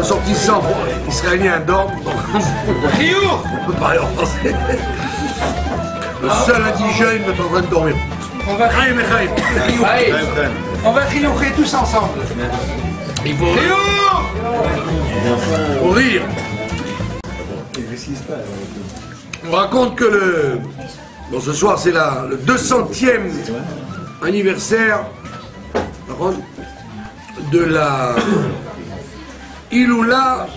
ressortissants israéliens dorment. On peut parler en français. Le seul indigène est en train de dormir. On va triompher tous ensemble. Il faut rire. On raconte que bon, ce soir c'est le 200e anniversaire de la Iloula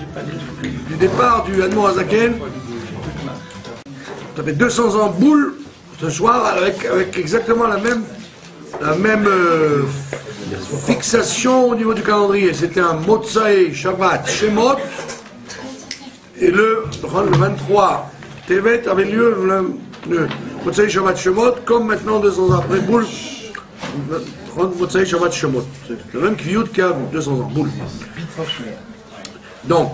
du départ du Admor Hazaken. Ça fait 200 ans boule ce soir avec exactement la même fixation au niveau du calendrier. C'était un Motsai Shabbat Shemot et le 23 Tevet avait lieu le Motsai Shabbat Shemot comme maintenant 200 ans après boule. Motsai Shabbat Shemot. C'est le même Kviyut qu'il y a 200 ans boule. Donc,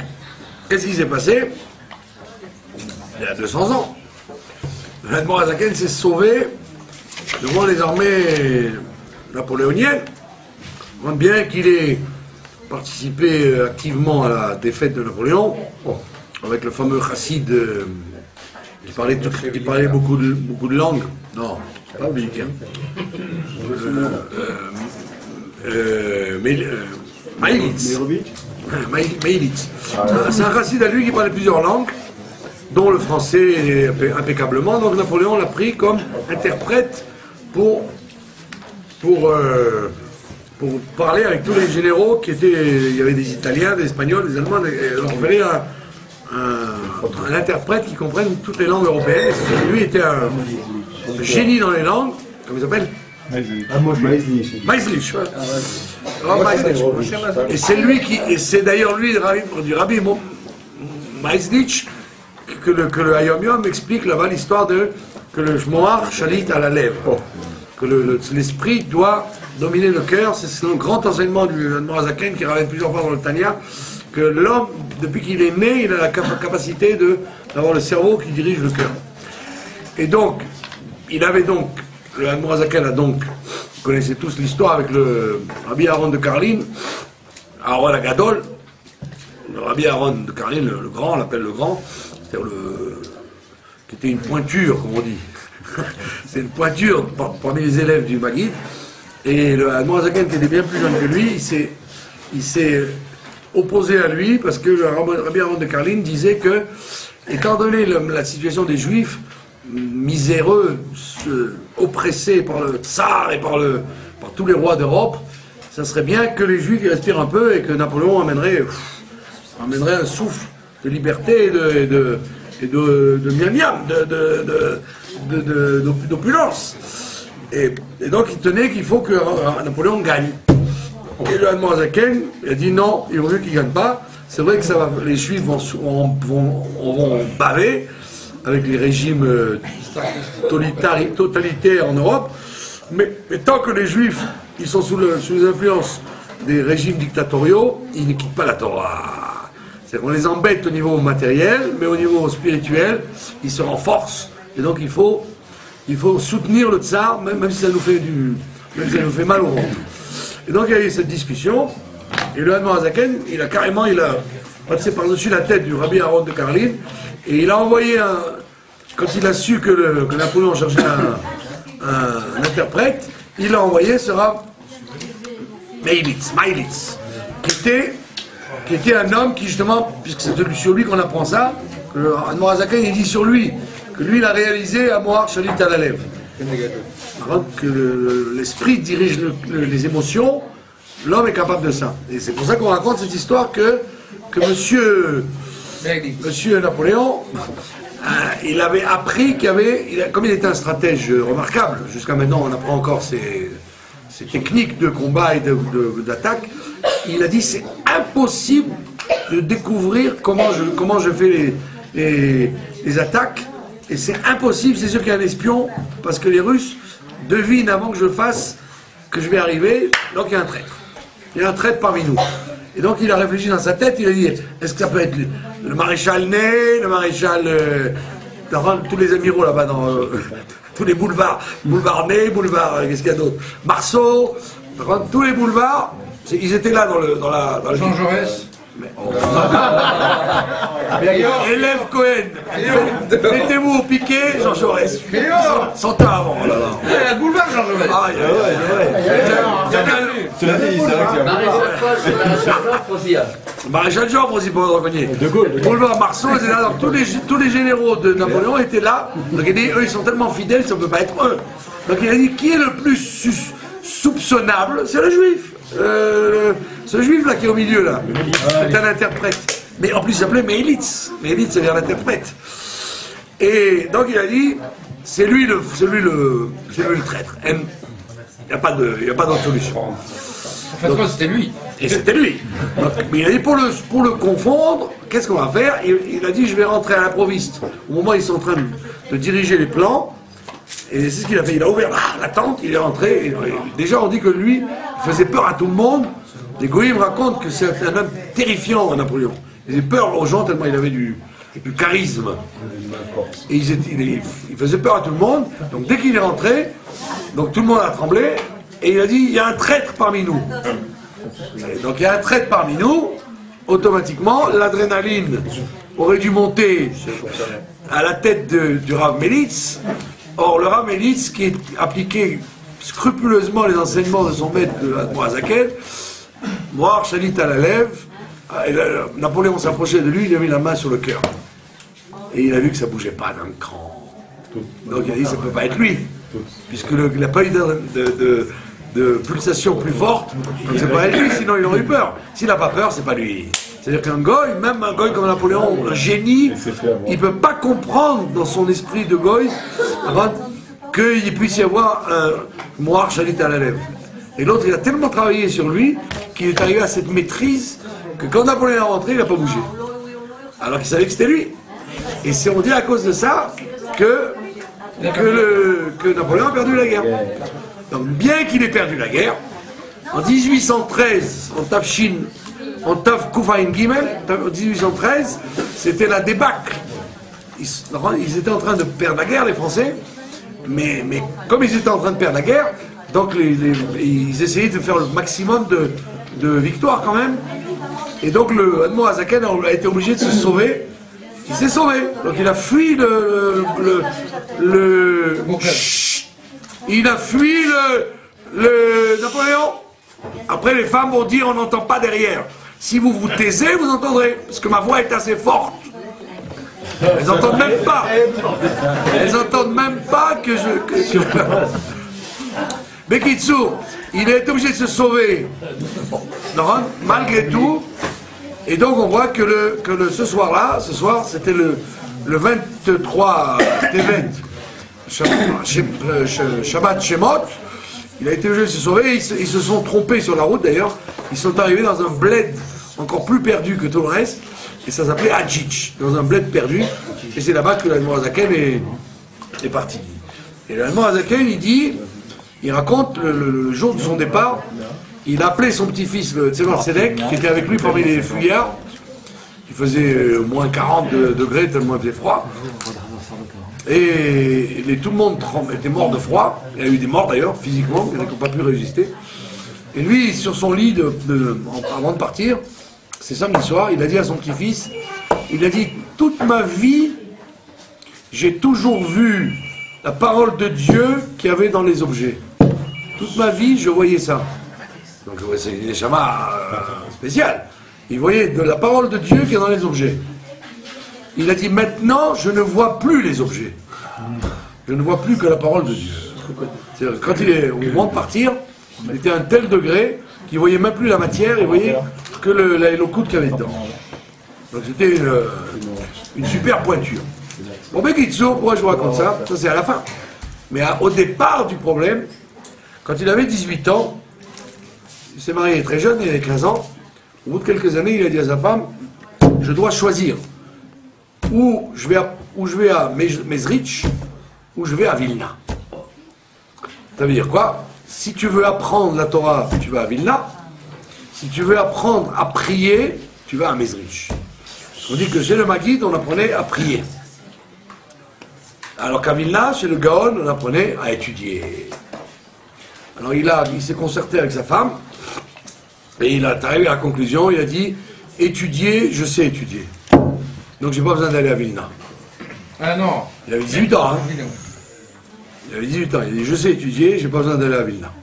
qu'est-ce qui s'est passé? Il y a 200 ans. L'Admor Hazaken s'est sauvé devant les armées napoléoniennes. On voit bien qu'il ait participé activement à la défaite de Napoléon, avec le fameux chassid qui parlait beaucoup de langues. Non, c'est pas obligé. Maïlitz. Maïlitz. C'est un chassid à lui qui parlait plusieurs langues, dont le français impeccablement. Donc Napoléon l'a pris comme interprète pour parler avec tous les généraux qui étaient. Il y avait des Italiens, des Espagnols, des Allemands. Donc il fallait un interprète qui comprenne toutes les langues européennes. Et lui était un génie dans les langues. Comment il s'appelle? Maïslich. Et c'est lui et c'est d'ailleurs lui du rabbi Maïslich que le Hayom Yom explique là-bas l'histoire que le Shmoar chalit à la lèvre, que l'esprit doit dominer le cœur. C'est le grand enseignement du Admor Hazaken qui ramène plusieurs fois dans le Tanya, que l'homme, depuis qu'il est né, il a la capacité d'avoir le cerveau qui dirige le cœur. Et donc, le Admor Hazaken a donc, vous connaissez tous l'histoire avec le Rabbi Aaron de Karlin, Aaron Agadol, le Rabbi Aaron de Karlin, le grand, on l'appelle le grand, c'est-à-dire qui était une pointure, comme on dit. C'est une pointure parmi les élèves du Maguid. Et le Admor Hazaken, qui était bien plus jeune que lui, il s'est opposé à lui parce que le Rabbi Aaron de Karlin disait que, étant donné la situation des Juifs, miséreux, oppressés par le Tsar et par tous les rois d'Europe, ça serait bien que les Juifs y respirent un peu et que Napoléon amènerait un souffle de liberté et de miam-miam, d'opulence. Et donc il tenait qu'il faut que Napoléon gagne. Et le Admor Hazaken a dit non, il vaut mieux qu'il ne gagne pas. C'est vrai que les Juifs vont baver avec les régimes totalitaires en Europe, mais tant que les Juifs ils sont sous les influences des régimes dictatoriaux, ils ne quittent pas la Torah. C'est qu'on les embête au niveau matériel, mais au niveau spirituel, ils se renforcent. Et donc il faut soutenir le tsar, même si ça nous fait mal au ventre. Et donc il y a eu cette discussion, et le Admor Hazaken, il a passé par-dessus la tête du Rabbi Aaron de Karlin, et il a envoyé quand il a su que Napoléon cherchait un interprète, il a envoyé ce Rav Maïlitz, qui était un homme qui justement, puisque c'est sur lui qu'on apprend ça, que le Admor Hazaken il dit sur lui, que lui il a réalisé à Moar Shalit à la lèvre. Que l'esprit dirige les émotions, l'homme est capable de ça. Et c'est pour ça qu'on raconte cette histoire que monsieur Napoléon, il avait appris comme il était un stratège remarquable, jusqu'à maintenant on apprend encore ses techniques de combat et d'attaque, il a dit c'est impossible de découvrir comment je fais les attaques, et c'est impossible, c'est sûr qu'il y a un espion, parce que les Russes devinent avant que je fasse, que je vais arriver, donc il y a un traître. Il y a un traître parmi nous. Et donc il a réfléchi dans sa tête, il a dit, est-ce que ça peut être le maréchal Ney, le maréchal, tous les amiraux là-bas, dans tous les boulevards, boulevard Ney, boulevard, qu'est-ce qu'il y a d'autre, Marceau, tous les boulevards, ils étaient là dans la... Jean Jaurès. Élève Cohen, mettez-vous au piquet, Jean Jaurès. 100 ans avant, oh là là. La boulevard, Jean Jaurès. Ah, Maréchal Joffre aussi pour le reconnaître. Boulevard Marceau, c'est là, donc tous les généraux de Napoléon étaient là. Donc il a dit, eux ils sont tellement fidèles, ça ne peut pas être eux. Donc il a dit, qui est le plus soupçonnable? C'est le juif. Ce juif là qui est au milieu là. C'est un interprète. Mais en plus il s'appelait Meilitz. Meilitz ça veut dire l'interprète. Et donc il a dit, c'est lui le traître. Il n'y a pas d'autre solution. En fait, c'était lui. Et c'était lui. Donc, mais il a dit pour le confondre, qu'est-ce qu'on va faire? Il a dit je vais rentrer à l'improviste. Au moment où ils sont en train de diriger les plans, et c'est ce qu'il a fait. Il a ouvert la tente, il est rentré. Et déjà on dit que lui, il faisait peur à tout le monde. Les Goïms racontent que c'est un homme terrifiant, Napoléon. Il faisait peur aux gens tellement il avait du charisme. Et il faisait peur à tout le monde. Donc dès qu'il est rentré, donc tout le monde a tremblé. Et il a dit, il y a un traître parmi nous. Et donc il y a un traître parmi nous, automatiquement, l'adrénaline aurait dû monter à la tête du Rav Meilitz. Or, le Rav Meilitz, qui appliquait scrupuleusement les enseignements de son maître, de Moazaken, Moar Shalit à la lèvre, Napoléon s'approchait de lui, il a mis la main sur le cœur. Et il a vu que ça ne bougeait pas d'un cran. Donc il a dit, ça ne peut pas être lui. Puisqu'il n'a pas eu de pulsation plus forte, donc c'est pas lui, sinon il aurait eu peur. S'il n'a pas peur, c'est pas lui. C'est-à-dire qu'un goy, même un goy comme Napoléon, un génie, il ne peut pas comprendre dans son esprit de goy qu'il puisse y avoir un moire chalit à la lèvre. Et l'autre, il a tellement travaillé sur lui qu'il est arrivé à cette maîtrise que quand Napoléon est rentré, il n'a pas bougé. Alors qu'il savait que c'était lui. Et c'est on dit à cause de ça que Napoléon a perdu la guerre. Donc bien qu'il ait perdu la guerre, en 1813, en Tav Koufaïn Gimel, en 1813, c'était la débâcle. Ils étaient en train de perdre la guerre, les Français, mais comme ils étaient en train de perdre la guerre, donc ils essayaient de faire le maximum de victoires quand même. Et donc le Admo Azaken a été obligé de se sauver. Il s'est sauvé, donc il a fui il a fui le Napoléon. Après les femmes vont dire on n'entend pas derrière. Si vous vous taisez, vous entendrez, parce que ma voix est assez forte. Elles n'entendent même pas. Elles n'entendent même pas que je... Bekitsu, il a été obligé de se sauver, malgré tout. Et donc on voit que ce soir, c'était le 23 Tevet, Shabbat Shemot, il a été obligé de se sauver, ils se sont trompés sur la route d'ailleurs, ils sont arrivés dans un bled encore plus perdu que tout le reste, et ça s'appelait Hadjitch, dans un bled perdu, et c'est là-bas que l'Admo Azaken est parti. Et l'Admo Azaken, il raconte le jour de son départ, il a appelé son petit-fils, le Tzemar Sedek, qui était avec lui parmi les fuyards. Il faisait moins 40 degrés, tellement il faisait froid. Et tout le monde était mort de froid. Il y a eu des morts d'ailleurs, physiquement, il y en a qui n'ont pas pu résister. Et lui, sur son lit, avant de partir, c'est samedi soir, il a dit à son petit-fils, il a dit, toute ma vie, j'ai toujours vu la parole de Dieu qu'il y avait dans les objets. Toute ma vie, je voyais ça. Donc c'est une neshama spéciale. Il voyait de la parole de Dieu qui est dans les objets. Il a dit maintenant je ne vois plus les objets. Je ne vois plus que la parole de Dieu. C'est-à-dire, quand il est au moment de partir, il était à un tel degré qu'il ne voyait même plus la matière, il voyait que le coude qu'il y avait dedans. Donc c'était une super pointure. Bon, Bekitsu, pourquoi je vous raconte ça? Ça c'est à la fin. Mais au départ du problème, quand il avait 18 ans, il s'est marié très jeune, il avait 15 ans. Au bout de quelques années, il a dit à sa femme, je dois choisir où je vais à Mezrich, ou je vais à Vilna. Ça veut dire quoi? Si tu veux apprendre la Torah, tu vas à Vilna. Si tu veux apprendre à prier, tu vas à Mezrich. On dit que chez le Maguide, on apprenait à prier. Alors qu'à Vilna, chez le Gaon, on apprenait à étudier. Alors il s'est concerté avec sa femme, et il est arrivé à la conclusion, il a dit, étudier, je sais étudier. Donc j'ai pas besoin d'aller à Vilna. Ah non. Il avait 18 ans, hein. Il avait 18 ans, il dit je sais étudier, j'ai pas besoin d'aller à Vilna.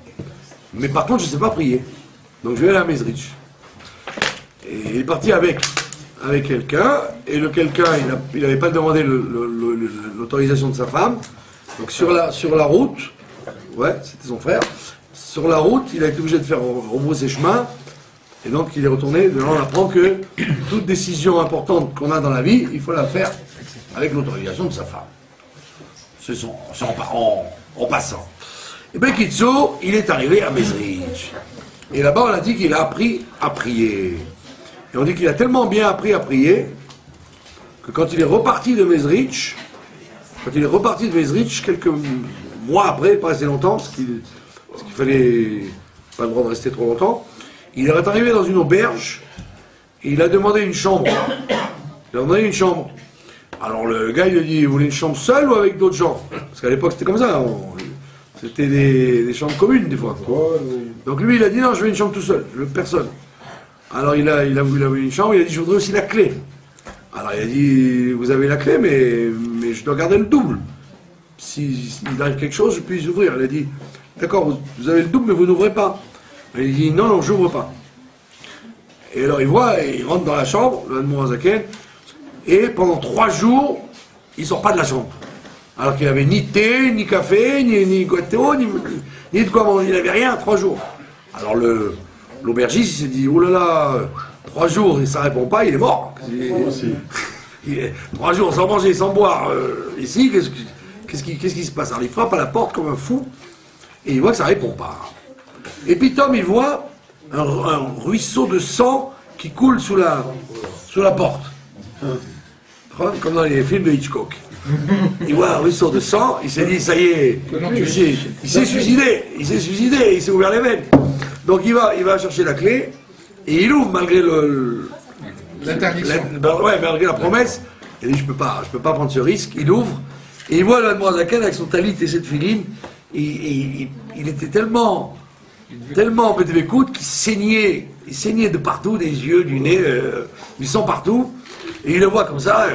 Mais par contre, je sais pas prier. Donc je vais aller à Mezrich. Et il est parti avec quelqu'un, et le quelqu'un, il n'avait pas demandé l'autorisation de sa femme. Donc sur la route, ouais, c'était son frère, sur la route, il a été obligé de faire rebrousser chemin, et donc il est retourné. Là, on apprend que toute décision importante qu'on a dans la vie, il faut la faire avec l'autorisation de sa femme. C'est en passant. Et bien Kitso, il est arrivé à Mezrich. Et là-bas, on a dit qu'il a appris à prier. Et on dit qu'il a tellement bien appris à prier que quand il est reparti de Mezrich, quelques mois après, pas assez longtemps, parce qu'il fallait pas le droit de rester trop longtemps, il est arrivé dans une auberge et il a demandé une chambre. Alors le gars, il lui a dit, vous voulez une chambre seule ou avec d'autres gens? Parce qu'à l'époque, c'était comme ça. C'était des chambres communes, des fois. Donc lui, il a dit, non, je veux une chambre tout seul, je veux personne. Alors il a voulu une chambre, il a dit, je voudrais aussi la clé. Alors il a dit, vous avez la clé, mais je dois garder le double. S'il arrive quelque chose, je puisse ouvrir. Il a dit, d'accord, vous avez le double, mais vous n'ouvrez pas. Il a dit, non, je n'ouvre pas. Et alors il rentre dans la chambre, le Admorazaken, et pendant 3 jours, il ne sort pas de la chambre. Alors qu'il n'avait ni thé, ni café, ni gâteau, ni de quoi manger, il n'avait rien, 3 jours. Alors l'aubergiste, il s'est dit, oh là là, 3 jours et ça ne répond pas, il est mort. 3 jours sans manger, sans boire, ici, qu'est-ce qui se passe? Alors il frappe à la porte comme un fou, et il voit que ça ne répond pas. Et puis Tom, il voit un ruisseau de sang qui coule sous la porte. Comme dans les films de Hitchcock. Il voit un ruisseau de sang, il s'est dit, ça y est, il s'est suicidé, il s'est ouvert les veines. Donc il va chercher la clé, et il ouvre malgré l'interdiction. Malgré la promesse. Il dit, je peux pas prendre ce risque. Il ouvre, et il voit l'Admorazaken avec son talit et cette filine, il était tellement bédévécoute qu'il saignait, il saignait de partout, des yeux, du nez, du sang partout, et il le voit comme ça.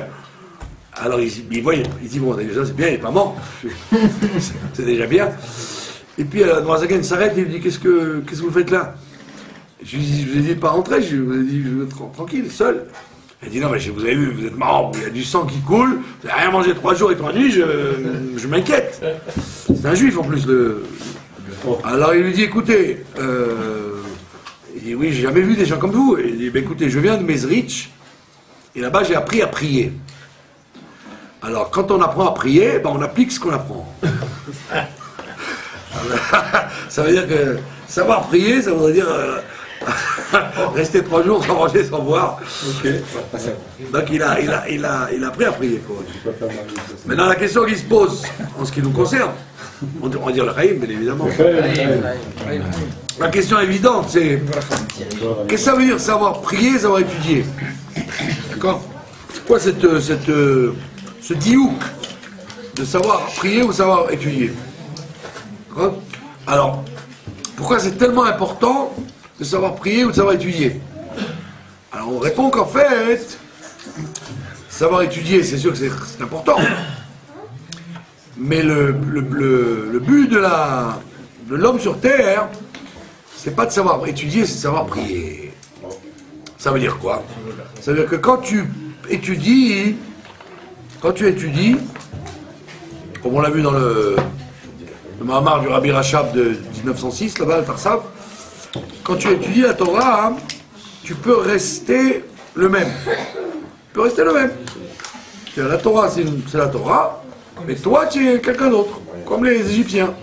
Alors il dit, bon, déjà c'est bien, il n'est pas mort, c'est déjà bien. Et puis l'Admorazaken s'arrête et il lui dit, qu'est-ce que vous faites là? Je lui ai dit de pas rentrer, je vous ai dit, je veux être tranquille, seul. Il dit, non, mais vous avez vu, vous êtes marrant, il y a du sang qui coule, vous n'avez rien mangé 3 jours et 3 nuits, je m'inquiète. C'est un juif en plus. Alors il lui dit, écoutez, il dit, oui, j'ai jamais vu des gens comme vous. Il dit, écoutez, je viens de Mezrich, et là-bas j'ai appris à prier. Alors quand on apprend à prier, on applique ce qu'on apprend. Ça veut dire que savoir prier, ça voudrait dire rester 3 jours sans manger, sans boire. Okay. Donc il a appris à prier. Maintenant la question qui se pose, en ce qui nous concerne, on va dire le Chaim, bien évidemment. La question évidente, c'est qu'est-ce que ça veut dire savoir prier, savoir étudier? D'accord? C'est quoi ce diouk de savoir prier ou savoir étudier? Alors, pourquoi c'est tellement important de savoir prier ou de savoir étudier? Alors, on répond qu'en fait, savoir étudier, c'est sûr que c'est important. Mais le but de l'homme sur Terre, c'est pas de savoir étudier, c'est de savoir prier. Ça veut dire quoi? Ça veut dire que quand tu étudies, comme on l'a vu dans le Mahamar du Rabbi Rachab de 1906, là-bas, le Tarsab, quand tu étudies la Torah, tu peux rester le même. Tu peux rester le même. La Torah, c'est la Torah, mais toi, tu es quelqu'un d'autre, comme les Égyptiens.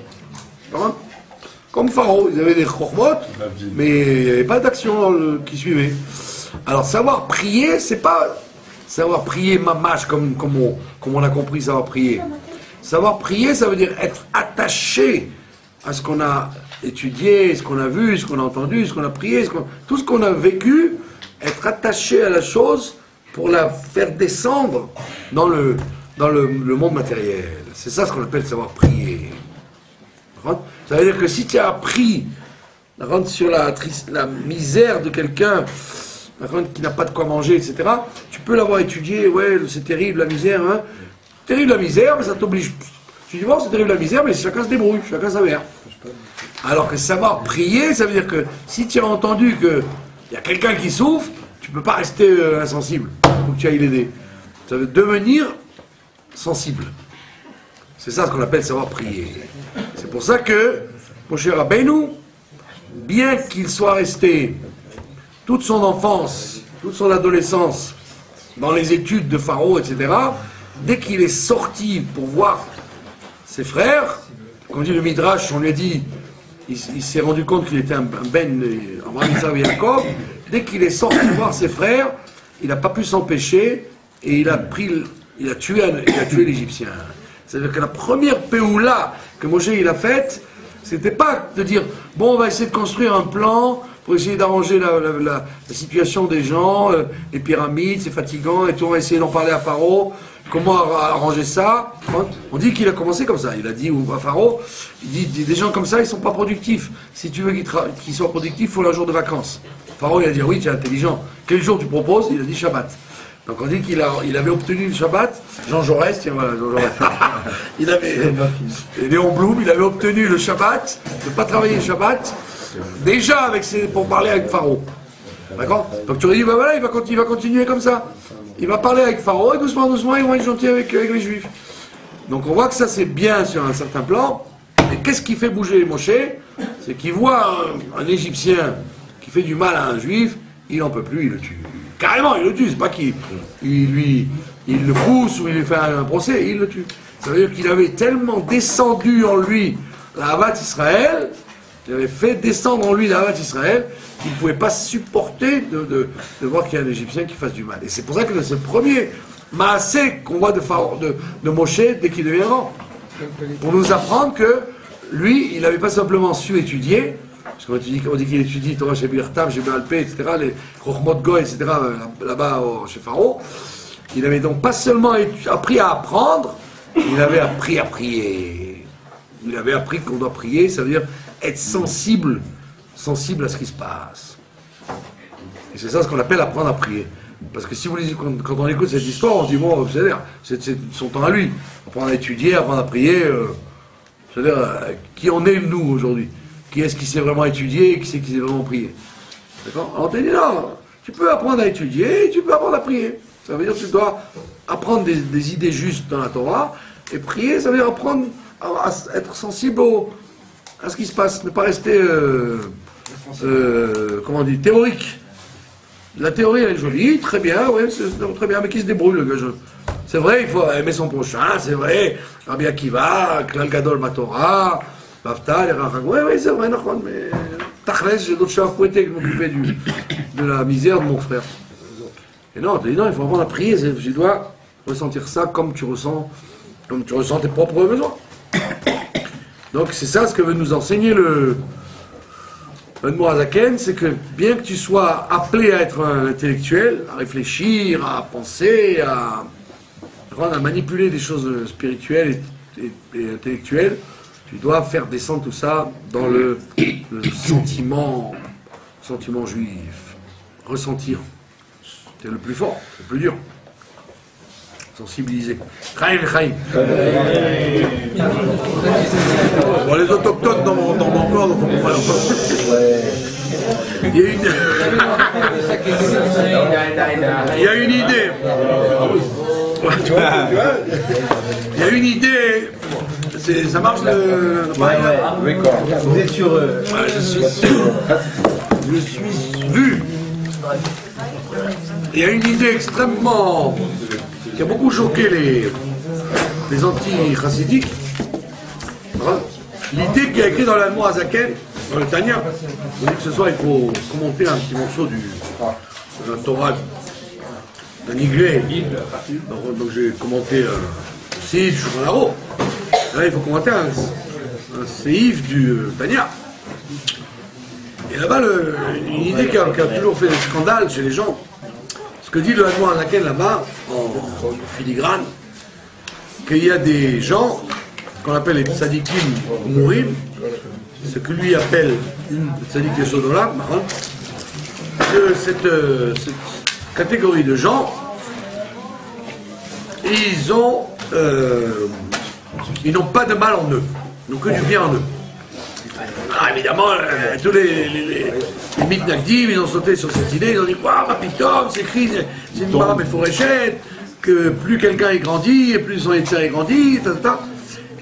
Comme Pharaon, ils avaient des chormot, mais il n'y avait pas d'action qui suivait. Alors, savoir prier, c'est pas savoir prier mamash, comme on a compris savoir prier. Savoir prier, ça veut dire être attaché à ce qu'on a étudié, ce qu'on a vu, ce qu'on a entendu, ce qu'on a prié, tout ce qu'on a vécu, être attaché à la chose pour la faire descendre dans le monde matériel. C'est ça ce qu'on appelle savoir prier. Ça veut dire que si tu as appris sur la misère de quelqu'un qui n'a pas de quoi manger, etc., tu peux l'avoir étudié, ouais, c'est terrible la misère, hein. Terrible la misère, mais ça t'oblige. Tu dis, bon, c'est terrible la misère, mais chacun se débrouille, chacun sa mère. Alors que savoir prier, ça veut dire que si tu as entendu qu'il y a quelqu'un qui souffre, tu ne peux pas rester insensible. Il faut que tu ailles l'aider. Ça veut devenir sensible. C'est ça ce qu'on appelle savoir prier. C'est pour ça que, mon cher Rabbeinu, bien qu'il soit resté toute son enfance, toute son adolescence, dans les études de Pharaon, etc., dès qu'il est sorti pour voir ses frères, comme dit le Midrash, on lui a dit, il s'est rendu compte qu'il était un Ben, Abraham, Isaac et Jacob, dès qu'il est sorti voir ses frères, il n'a pas pu s'empêcher et il a tué l'Égyptien. C'est-à-dire que la première péoula que Moshe il a faite, c'était pas de dire, bon, on va essayer de construire un plan pour essayer d'arranger la situation des gens, les pyramides, c'est fatigant, et tout, on va essayer d'en parler à Pharaon, comment arranger ça. On dit qu'il a commencé comme ça, il a dit à Pharaon, il dit, des gens comme ça, ils sont pas productifs. Si tu veux qu'ils soient productifs, il faut un jour de vacances. Pharaon, il a dit, oui, tu es intelligent. Quel jour tu proposes? Il a dit Shabbat. Donc on dit qu'il avait obtenu le Shabbat, Jean Jaurès, tiens voilà, Jean Jaurès. Léon Blum, il avait obtenu le Shabbat, de ne pas travailler le Shabbat, déjà pour parler avec Pharaon. D'accord? Donc tu aurais dit, ben voilà, il va continuer comme ça. Il va parler avec Pharaon et doucement, doucement, ils vont être gentils avec les Juifs. Donc on voit que ça c'est bien sur un certain plan. Et qu'est-ce qui fait bouger les Moshe? C'est qu'il voit un Égyptien qui fait du mal à un Juif, il n'en peut plus, il le tue. Carrément, il le tue, c'est pas qu'il le pousse ou il lui fait un procès, il le tue. Ça veut dire qu'il avait tellement descendu en lui la Havat Israël, il avait fait descendre en lui la Havat Israël, qu'il ne pouvait pas supporter de voir qu'il y a un Égyptien qui fasse du mal. Et c'est pour ça que c'est le premier maasé qu'on voit de Moshe dès qu'il devient grand. Pour nous apprendre que lui, il n'avait pas simplement su étudier, parce qu'on dit qu'il étudie Torah chez Birtam, chez Béalpé, etc., les Chochmot Goy, etc., là-bas chez Pharaon. Il n'avait donc pas seulement appris à apprendre, il avait appris à prier. Il avait appris qu'on doit prier, ça veut dire être sensible à ce qui se passe. Et c'est ça ce qu'on appelle apprendre à prier. Parce que si vous lisez, quand on écoute cette histoire, on se dit, bon, c'est son temps à lui. Apprendre à étudier, apprendre à prier, c'est-à-dire, qui en est nous aujourd'hui? Qui est-ce qui sait vraiment étudier et qui sait vraiment prier? D'accord? Alors on te dit non, tu peux apprendre à étudier et tu peux apprendre à prier. Ça veut dire que tu dois apprendre des idées justes dans la Torah, et prier, ça veut dire apprendre à être sensible à ce qui se passe, ne pas rester, comment on dit, théorique. La théorie elle est jolie, très bien, ouais, c'est très bien, mais qui se débrouille le gars? C'est vrai, il faut aimer son prochain, c'est vrai, Rabbi Akiva, Klal Gadol Matorah, Bafta, les Rachag, oui, c'est vrai, mais Tachles, j'ai d'autres choses à fouetter que m'occuper de la misère de mon frère. Et non, il faut apprendre à prier, tu dois ressentir ça comme tu ressens tes propres besoins. Donc c'est ça ce que veut nous enseigner le Mourazaken, c'est que bien que tu sois appelé à être un intellectuel, à réfléchir, à penser, à manipuler des choses spirituelles et intellectuelles, tu dois faire descendre tout ça dans le sentiment juif. Ressentir. C'est le plus fort, le plus dur. Sensibiliser. Chaim. Bon, les autochtones dans mon corps, donc on peut pas leur Il y a une idée. Il y a une idée. Ça marche le pareil. Vous êtes sur. Je suis vu. Il y a une idée extrêmement qui a beaucoup choqué les anti-chassidiques. Voilà. L'idée qui est écrite dans l'Almo Azaken, dans le Tanya, on dit que ce soir il faut commenter un petit morceau de la Torah d'un Iglé. Donc j'ai commenté un Seif Shulchan. Là il faut commenter un Seif du Tanya. Et là-bas, une idée qui a toujours fait des scandales chez les gens, ce que dit le Almo Azaken là-bas, en filigrane, qu'il y a des gens qu'on appelle les tzadikim mourim, ce que lui appelle le tzadik Yesod Olam, cette catégorie de gens, ils n'ont pas de mal en eux, ils n'ont que du bien en eux. Ah, évidemment, tous les mitnagdim, ils ont sauté sur cette idée, ils ont dit quoi, ma pitom, c'est écrit, c'est une barre méforéchette, que plus quelqu'un est grandi, et plus son éther est grandi,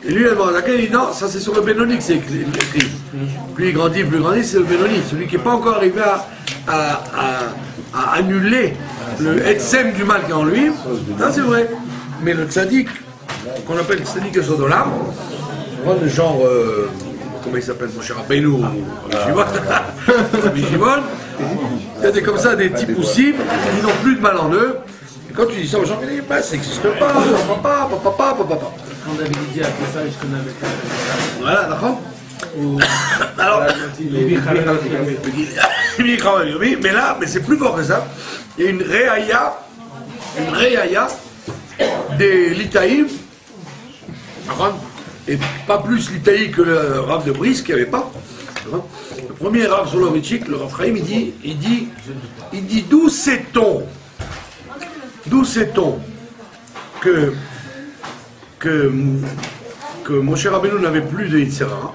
Et lui, il dit non, ça c'est sur le Benoni que c'est écrit. Plus il grandit, c'est le Benoni, celui qui n'est pas encore arrivé à annuler le etsem du mal qui est en lui. Ça c'est vrai. Mais le tzaddik, qu'on appelle le tzaddik Sodolam, le genre, comment il s'appelle, mon cher Rabbeinu ou Rabbi Shimon, il y a des comme ça, des types possibles, ils n'ont plus de mal en eux. Et quand tu dis ça aux gens, ils disent, bah, ça n'existe pas, papa. Quand David dit à ça, je connais avec voilà, d'accord. Alors, mais là, mais c'est plus fort que ça. Il y a une réaïa des litaïm, et pas plus litaï que le Rav de Brice qu'il n'y avait pas. Le premier Rav Soloveitchik, le Rav Chaim, il dit d'où sait-on que Moshe Rabbeinu n'avait plus de Yitzhara,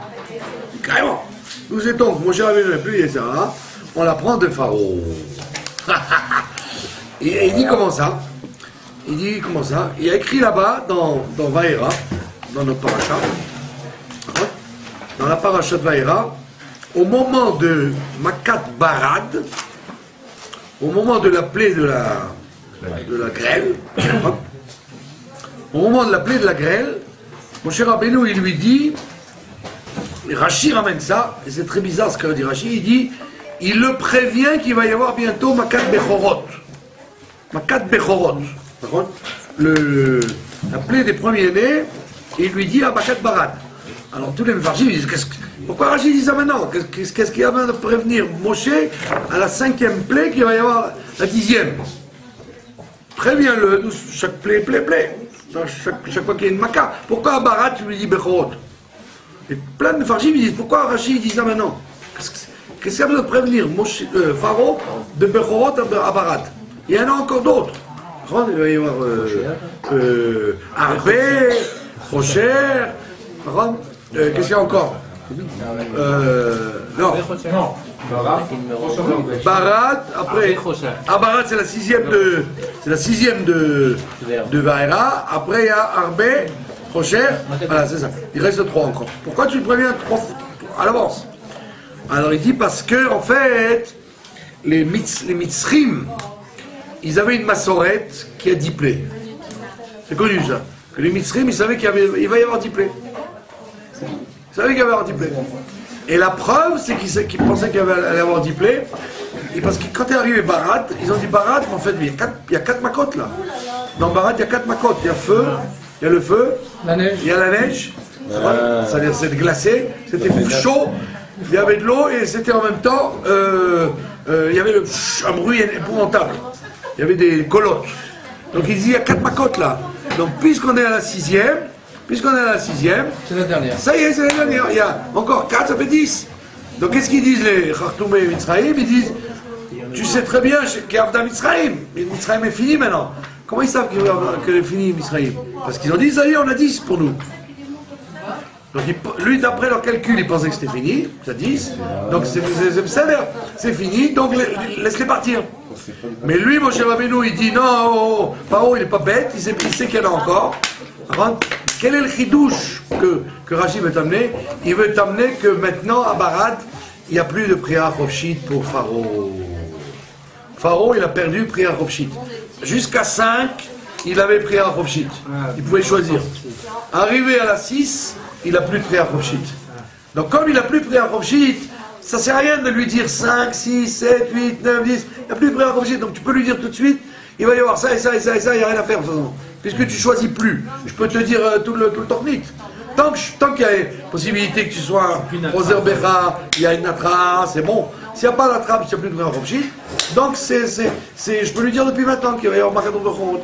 carrément. Nous étons que Moshe Rabbeinu n'avait plus de Yitzhara, on l'apprend de Pharaon. Et il dit comment ça? Il a écrit là-bas dans Vaïra, dans notre paracha, dans la paracha de Vaïra, au moment de Makat Barad, au moment de la plaie de la grêle, au moment de la plaie de la grêle, Moshe Rabbeinu, il lui dit, Rashi ramène ça, et c'est très bizarre ce qu'a dit Rashi, il le prévient qu'il va y avoir bientôt Makat Bechorot. Makat Bechorot. La plaie des premiers-nés, il lui dit à Makat Barad. Alors tous les Mefarshim disent, pourquoi Rashi dit ça maintenant? Qu'est-ce qu'il y a besoin de prévenir Moshe à la 5e plaie qu'il va y avoir la 10e? Préviens-le, chaque plaie. Chaque fois qu'il y a une maca. Pourquoi à Barat tu lui dis Bechorot? Et plein de Farjim disent pourquoi Rachid dit ça maintenant? Qu'est-ce qu'il y a besoin de prévenir Pharaon de Bechorot à Barat? Il y en a encore d'autres. Il va y avoir Arbé, Rocher. Qu'est-ce qu'il y a encore? Non. Barat, après. Barat c'est la 6e de Vaïra. Après il y a Arbé, Rocher. Voilà, c'est ça. Il reste 3 encore. Pourquoi tu le préviens 3 à l'avance? Alors il dit parce que en fait les Mitzrim, ils avaient une massorette qui a 10 plaies. C'est connu ça. Que les Mitzrim, ils savaient qu'il va y avoir 10 plaies. Ils savaient qu'il y avait 10 plaies. Et la preuve, c'est qu'ils pensaient qu'il allait y avoir 10 plaies. Et parce que quand est arrivé Barat, ils ont dit Barat, mais en fait, il y a 4 macotes là. Dans Barat, il y a 4 macotes. Il y a le feu, il y a la neige. C'est-à-dire c'est glacé, c'était chaud, il y avait de l'eau et c'était en même temps, il y avait un bruit épouvantable. Il y avait des colottes. Donc il dit il y a 4 macotes là. Donc puisqu'on est à la 6e, c'est la dernière. Ça y est, c'est la dernière. Il y a encore 4, ça fait 10. Donc qu'est-ce qu'ils disent les Khartoumé et Mitzrayim? Ils disent, tu sais très bien qu'il y a Avda Mitzrayim. Mais Mitzrayim est fini maintenant. Comment ils savent que est fini Mitzrayim? Parce qu'ils ont dit, ça y est, on a 10 pour nous. Donc lui, d'après leur calcul, il pensait que c'était fini, ça 10. Donc c'est fini, donc laisse-les partir. Mais lui, Moshe Rabbeinu, il dit non, Pharaon, il n'est pas bête, il sait qu'il y en a encore. Quel est le chidouche que Rashi veut t'amener? Il veut t'amener que maintenant, à Barat, il n'y a plus de prière Chofshit pour Pharaon. Pharaon, il a perdu prière Chofshit. Jusqu'à 5, il avait prière Chofshit. Il pouvait choisir. Arrivé à la 6, il n'a plus de prière Chofshit. Donc comme il n'a plus de prière Chofshit, ça ne sert à rien de lui dire 5, 6, 7, 8, 9, 10. Il n'y a plus de prière Chofshit. Donc tu peux lui dire tout de suite, il va y avoir ça et ça et ça et ça, il n'y a rien à faire de toute façon. Puisque tu choisis plus. Je peux te dire tout le tornit. Tant qu'il y a possibilité que tu sois Roser Becha, il y a une natra, c'est bon. S'il n'y a pas la trappe, il n'y a plus de prière Chofshit. Donc je peux lui dire depuis maintenant qu'il va y avoir Makaton de Chorot.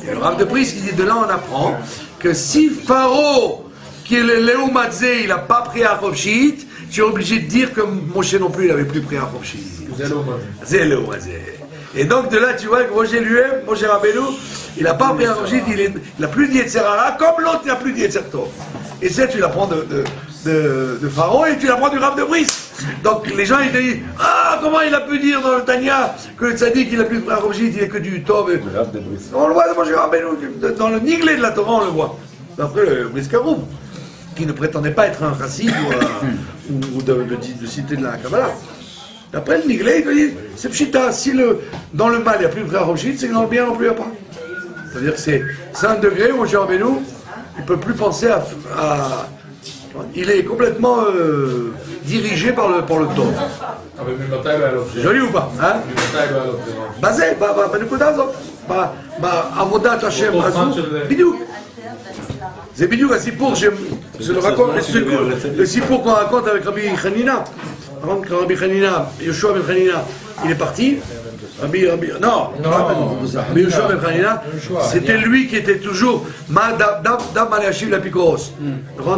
Et le Rav de Brice, il dit de là on apprend que si Pharaon, qui est le Léomadze, il n'a pas pris à Chofshit, tu es obligé de dire que Moshe non plus, il n'avait plus pris à Chofshit. Zélo, et donc de là, tu vois que Roger lui-même, Moshe Rabbeinu, il n'a pas appris à Roger, il n'a plus de Yetzerara, comme l'autre n'a plus de Yetzertov. Et ça, tu l'apprends de Pharaon et tu l'apprends du Rav de Brice. Donc les gens, ils te disent, ah, comment il a pu dire dans le Tanya que le tzaddik, il n'a plus de Roger, il n'est que du Tov. On le voit dans Moshe Rabbeinu, dans le Niglé de la Torah, on le voit. Après le Brice Karoum, qui ne prétendait pas être un chassid ou de citer de la Kabbalah. Après le Niglé, il te dit, c'est pshita, si dans le mal il n'y a plus de frère Rochid, c'est que dans le bien non plus il n'y a pas. C'est-à-dire que c'est un degré où Moshe Rabbeinu, il ne peut plus penser à il est complètement dirigé par le Tov. C'est joli ou pas, hein? Basé, Avodat Hashem Azou, Bidou. C'est Bidou, le Sipour qu'on raconte avec Rabbi Hanina. Quand Rabbi Hanina, Yoshua ben Hanina, il est parti. Rabbi Yoshua ben Hanina, c'était lui qui était toujours Dam Maleachiv l'Apikoros.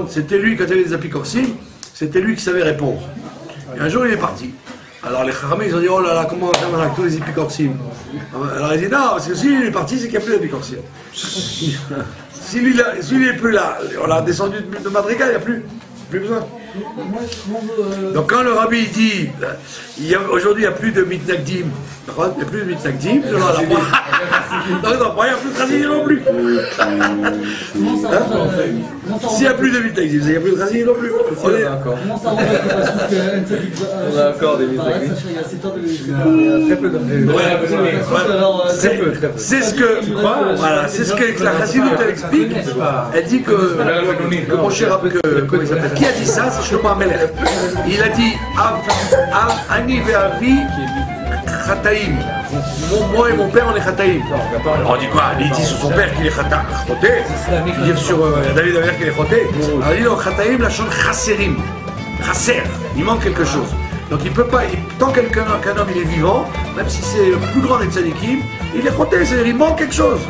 C'était lui, quand il y avait des Apikorsim, c'était lui qui savait répondre. Et un jour, il est parti. Alors les Chachamim, ils ont dit, oh là là, comment on va faire avec tous les Apikorsim? Alors il dit, non, parce que s'il est parti, c'est qu'il n'y a plus d'Apikorsim. Si lui n'est plus là, on l'a descendu de Madrigal, il n'y a plus besoin. Donc quand le rabbi dit, aujourd'hui il n'y a plus de mitnagdim, il n'y a plus de mitnagdim, il n'y a plus de chassidin non plus. S'il n'y a plus de mitnagdim, il n'y a plus de chassidin non plus. On a encore des mitnagdim. Très peu c'est ce que la chassidut elle explique. Elle dit que mon cher, comment il s'appelle, qui a dit ça? C'est Shlomo HaMelech. Il a dit Ani ve'avi chataim. Moi et mon père on est chataim. Alors on dit quoi? Il dit sur son père qu'il est choté. Il dit sur David Amer qu'il est choté. Alors il dit non, chataim la chante chaserim. Chaser, il manque quelque chose. Donc il peut pas, tant qu'un homme il est vivant, même si c'est le plus grand des tzadikim, il est choté, c'est-à-dire il manque quelque chose.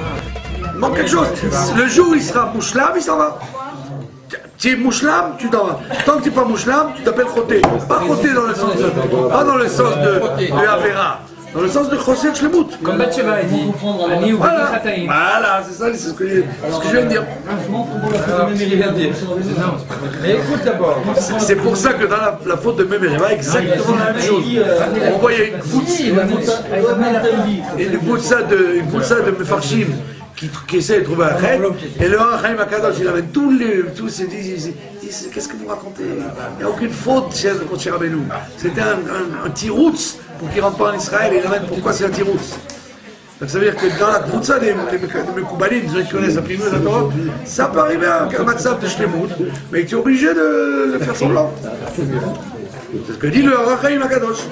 Il manque quelque chose. Le jour où il sera mouchlam, il s'en va. Tu es mouchlam, tu t'en vas. Tant que tu n'es pas mouchlam, tu t'appelles choté. Pas choté pas dans le sens de Avera, dans le sens de Chosé Shlemut. Comme Bathsheba a dit, Ani ou Chataim. Voilà, c'est ça, c'est ce que je viens de dire. Mais écoute d'abord. C'est pour ça que dans la faute de Memereva, exactement la même chose. On voyait une boutsa de Mefarshim qui essaie de trouver un chèque, et le Chaim Akadosh, il amène tous ces qu'est-ce que vous racontez? Il n'y a aucune faute chez Moshe Rabbeinu. C'était un tiroutz pour qu'il ne rentre pas en Israël, et il amène pourquoi c'est un tiroutz. Donc ça veut dire que dans la Kvoutsa des Mekoubalim, des gens qui connaissent la Plimut, ça peut arriver à un matzav de Shlemut, mais tu es obligé de faire semblant. C'est ce que dit le Chaim Akadosh.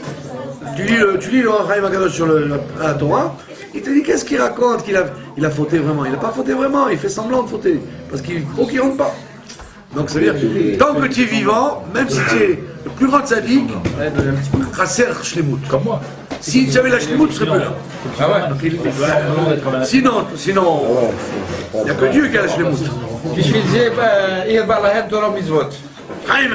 Tu lis le Chaim Akadosh sur la Torah, il te dit qu'est-ce qu'il raconte, qu'il a fauté vraiment. Il n'a pas fauté vraiment, il fait semblant de fauter. Parce qu'il faut qu'il ne rentre pas. Donc ça veut dire, tant que tu es vivant, même si tu es le plus grand tzaddik, chasser shlemut. Comme moi. Si tu avais la shlemut, tu serais plus là. Ah ouais. Sinon, il n'y a que Dieu qui a la shlemut. בשביל זה יהיה בא להם תורה ומצוות. חיים.